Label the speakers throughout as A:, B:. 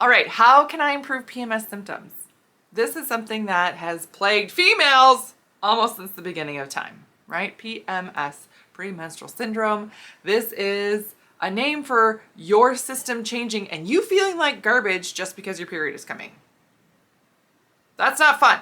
A: All right, how can I improve PMS symptoms? This is something that has plagued females almost since the beginning of time, right? PMS, premenstrual syndrome. This is a name for your system changing and you feeling like garbage just because your period is coming. That's not fun.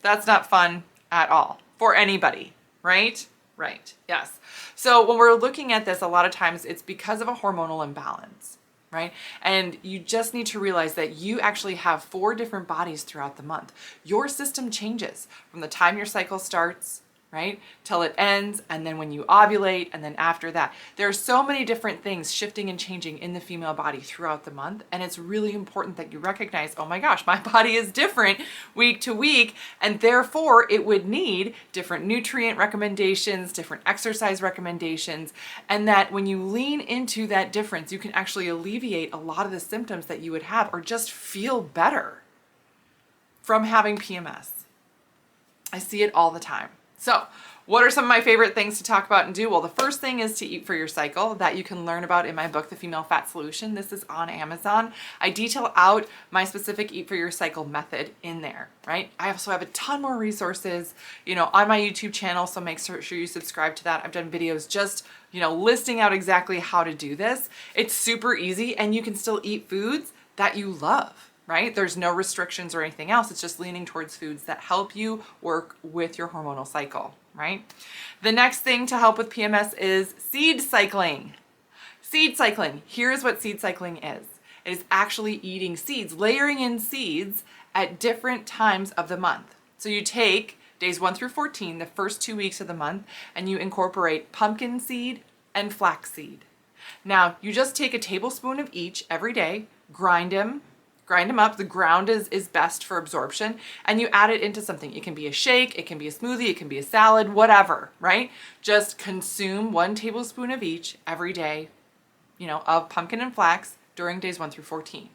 A: That's not fun at all for anybody, right? Right, yes. So when we're looking at this, a lot of times it's because of a hormonal imbalance, right? And you just need to realize that you actually have 4 different bodies throughout the month. Your system changes from the time your cycle starts, right, till it ends, and then when you ovulate, and then after that. There are so many different things shifting and changing in the female body throughout the month, and it's really important that you recognize, oh my gosh, my body is different week to week, and therefore it would need different nutrient recommendations, different exercise recommendations, and that when you lean into that difference, you can actually alleviate a lot of the symptoms that you would have or just feel better from having PMS. I see it all the time. So what are some of my favorite things to talk about and do? Well, the first thing is to eat for your cycle that you can learn about in my book, The Female Fat Solution. This is on Amazon. I detail out my specific eat for your cycle method in there, right? I also have a ton more resources, on my YouTube channel. So make sure you subscribe to that. I've done videos just, listing out exactly how to do this. It's super easy and you can still eat foods that you love. Right? There's no restrictions or anything else. It's just leaning towards foods that help you work with your hormonal cycle, right? The next thing to help with PMS is seed cycling. Seed cycling. Here's what seed cycling is. It is actually eating seeds, layering in seeds at different times of the month. So you take days 1 through 14, the first 2 weeks of the month, and you incorporate pumpkin seed and flax seed. Now, you just take a tablespoon of each every day, grind them up. The ground is best for absorption, and you add it into something. It can be a shake, it can be a smoothie, it can be a salad, whatever, right? Just consume 1 tablespoon of each every day, of pumpkin and flax during days 1 through 14.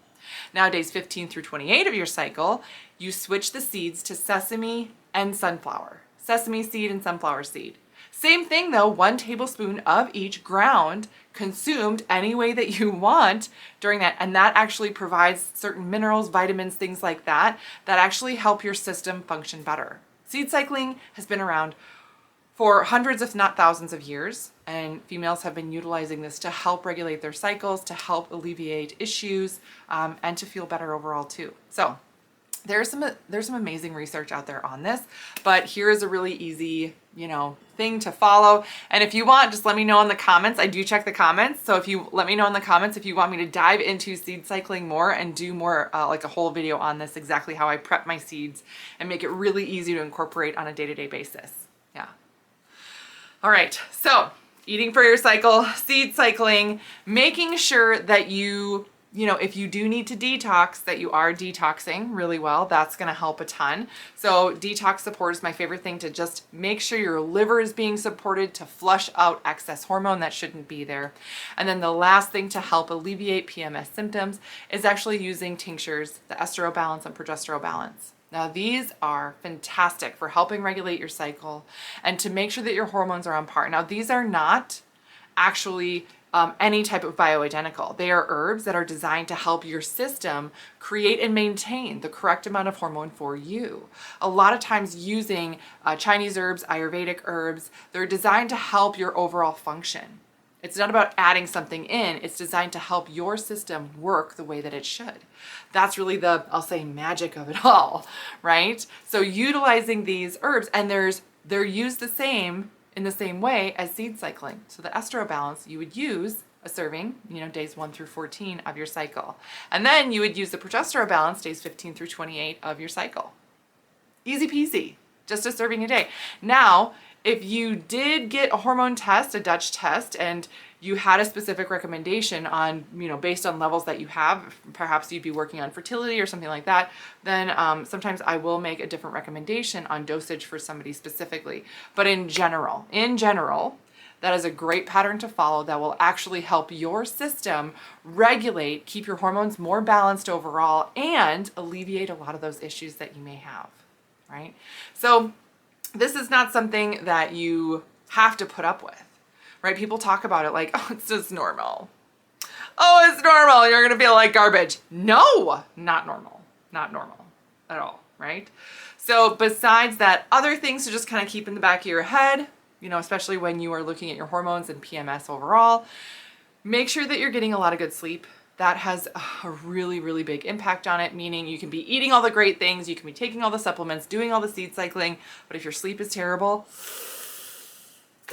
A: Now, days 15 through 28 of your cycle, you switch the seeds to sesame and sunflower. Sesame seed and sunflower seed. Same thing though, 1 tablespoon of each ground, consumed any way that you want during that. And that actually provides certain minerals, vitamins, things like that actually help your system function better. Seed cycling has been around for hundreds, if not thousands of years. And females have been utilizing this to help regulate their cycles, to help alleviate issues, and to feel better overall too. So there's some amazing research out there on this, but here is a really easy, thing to follow. And if you want, just let me know in the comments. I do check the comments. So if you let me know in the comments if you want me to dive into seed cycling more and do more like a whole video on this, exactly how I prep my seeds and make it really easy to incorporate on a day-to-day basis. Yeah. All right. So eating for your cycle, seed cycling, making sure that you if you do need to detox, that you are detoxing really well. That's going to help a ton. So detox support is my favorite thing, to just make sure your liver is being supported to flush out excess hormone that shouldn't be there. And then the last thing to help alleviate PMS symptoms is actually using tinctures, the estero balance and progesterone balance. Now, these are fantastic for helping regulate your cycle and to make sure that your hormones are on par. Now, these are not actually any type of bioidentical. They are herbs that are designed to help your system create and maintain the correct amount of hormone for you. A lot of times using Chinese herbs, Ayurvedic herbs, they're designed to help your overall function. It's not about adding something in, it's designed to help your system work the way that it should. That's really the, I'll say, magic of it all, right? So utilizing these herbs, and they're used in the same way as seed cycling. So the estero balance, you would use a serving, days 1 through 14 of your cycle. And then you would use the progesterone balance, days 15 through 28 of your cycle. Easy peasy, just a serving a day. Now, if you did get a hormone test, a Dutch test, and you had a specific recommendation on, based on levels that you have, perhaps you'd be working on fertility or something like that, then sometimes I will make a different recommendation on dosage for somebody specifically. But in general, that is a great pattern to follow that will actually help your system regulate, keep your hormones more balanced overall, and alleviate a lot of those issues that you may have, right? So this is not something that you have to put up with, right? People talk about it like, oh, it's just normal. Oh, it's normal. You're going to feel like garbage. No, not normal. Not normal at all, right? So besides that, other things to just kind of keep in the back of your head, you know, especially when you are looking at your hormones and PMS overall, make sure that you're getting a lot of good sleep. That has a really, really big impact on it, meaning you can be eating all the great things, you can be taking all the supplements, doing all the seed cycling, but if your sleep is terrible,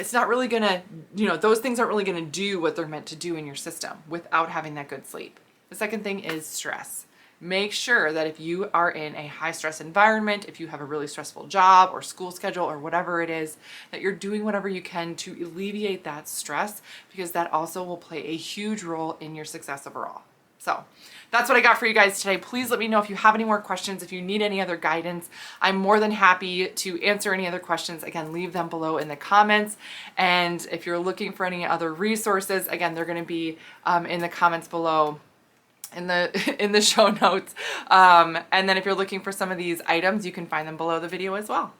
A: it's not really gonna, you know, those things aren't really gonna do what they're meant to do in your system without having that good sleep. The second thing is stress. Make sure that if you are in a high stress environment, if you have a really stressful job or school schedule or whatever it is, that you're doing whatever you can to alleviate that stress, because that also will play a huge role in your success overall. So that's what I got for you guys today. Please let me know if you have any more questions, if you need any other guidance. I'm more than happy to answer any other questions. Again, leave them below in the comments. And if you're looking for any other resources, again, they're going to be in the comments below in the show notes. And then if you're looking for some of these items, you can find them below the video as well.